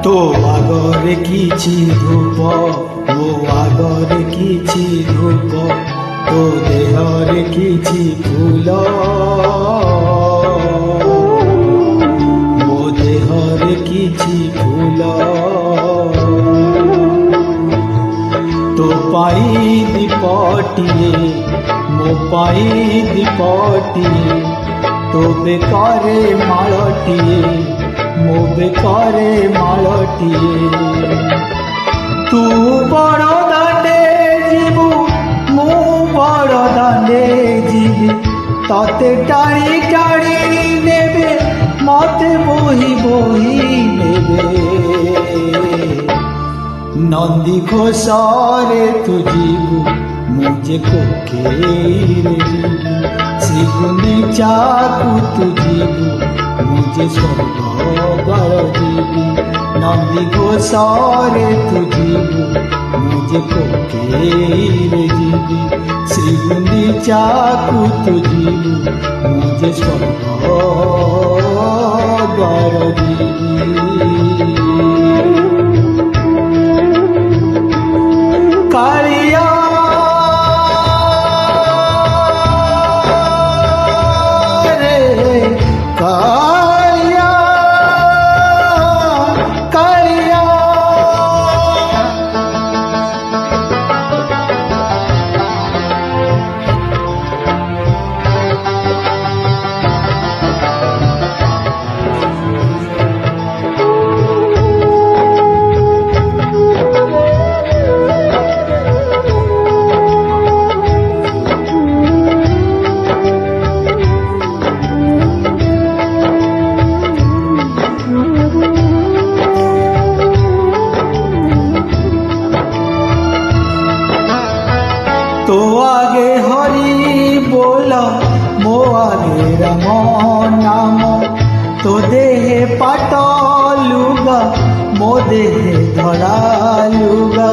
तो आगरे किछि धूप मो आगरे किछि धूप तो देहरे किछि फूल मो देहरे किछि फूल तो पाई दीपटिए मो पाई दीपटिए तो बेकारे मालटिए मो बेकारे मालटिए तू बड़ दांडे जीवु मु बड़ दांडे जीवी तते टाणी टाणी नेबे मते बोही बोही नेबे नंदी घोषारे तू जीवु मुझे कोकेरे जीवी श्री गुंडीचा तू जीवु मुझे स्वर्गद्वार जीवी नंदी घोषारे तू जीवु मुझे कोकेरे जीवी श्री गुंडीचा तू जीवु मुझे स्वर्गद्वार जीवी कालिया रे कालिया कालिया तो आगे हरि बोल मो आगे राम नाम तो देहे पाट लुगा मो देहे धड़ा लुगा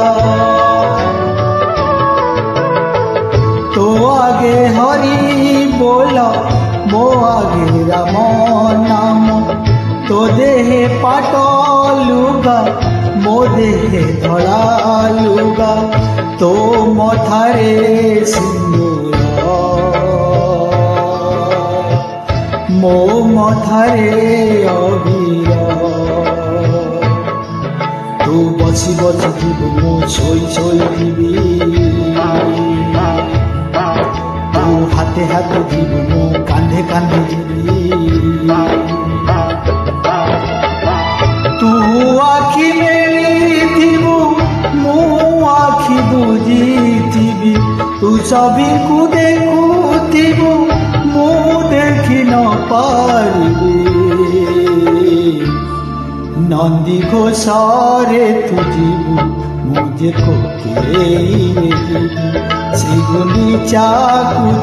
तो आगे हरि बोल मो आगे राम नाम तो देहे पाट लुगा मो देहे धड़ा लुगा तो मथारे सिंदूर मो मथारे अबीर तू बसी बसी जीवु मो सोई सोई जीवी तू हाथे हाथे जीवु मो कांधे कांधे जीवी तू आखि मेली थीबु मु आखि बुझी तू सभी को देखुथिबु मु देखि न पारिबी नंदी घोषारे तू जीवु मुझे कोकेरे जीवी श्री गुंडीचा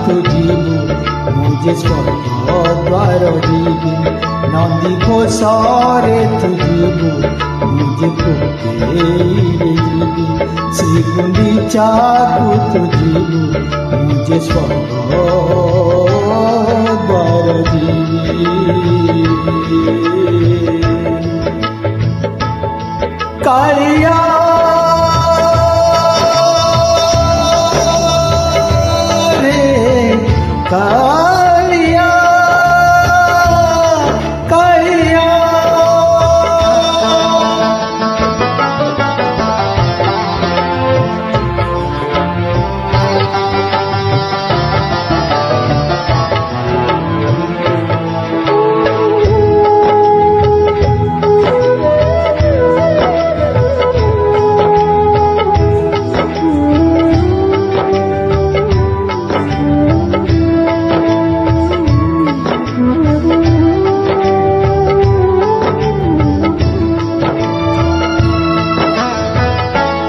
तू जीवु मुझे स्वर्गद्वार जीवी नंदी घोषारे तू जीवु मुझे कोकेरे जीवी श्री गुंडीचा तू जीवु मुझे स्वर्गद्वार जीवी कालिया रे कालिया कालिया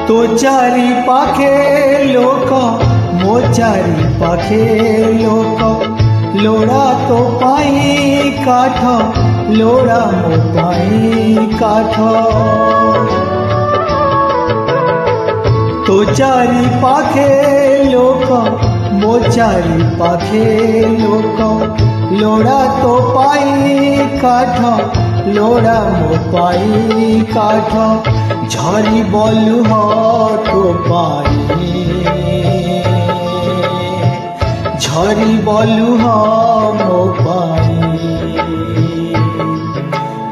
तो चारि पाखे लोक मो चारि पाखे लोक लोड़ा तो पाई काठ लोड़ा मो पाई काठ तो चारि पाखे लोक मो चारि पाखे लोक लोड़ा तो पाई काठ लोड़ा मो पाई काठ झरी बलु तो पाई झरी बलु मो पाई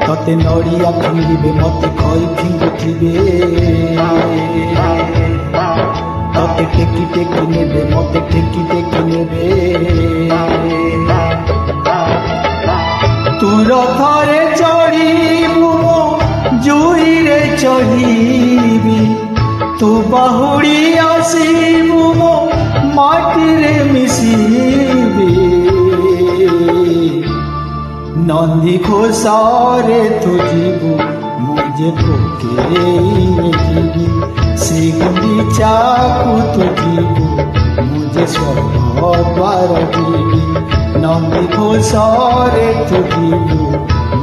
तते नड़िया फिंगे मत खई फिंगुथिबे तते टेकी टेकी नेबे मत टेकी टेकी नेबे तुर थरे चढ़ीबू जुई रे चढ़ीबी तू बाहुड़ी आसीबू मो माटी रे मिसीबी नंदी घोषारे तू जीबू मुझे कोके जीबी श्री गुंडीचा को तू जीबू मुझे स्वर्ग द्वार जीबी नंदी घोषारे तू जीबू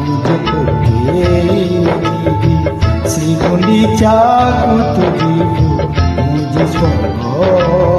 मुझे कोके जीबी श्री गुंडीचा को तू जीबू मुझे स्वर्ग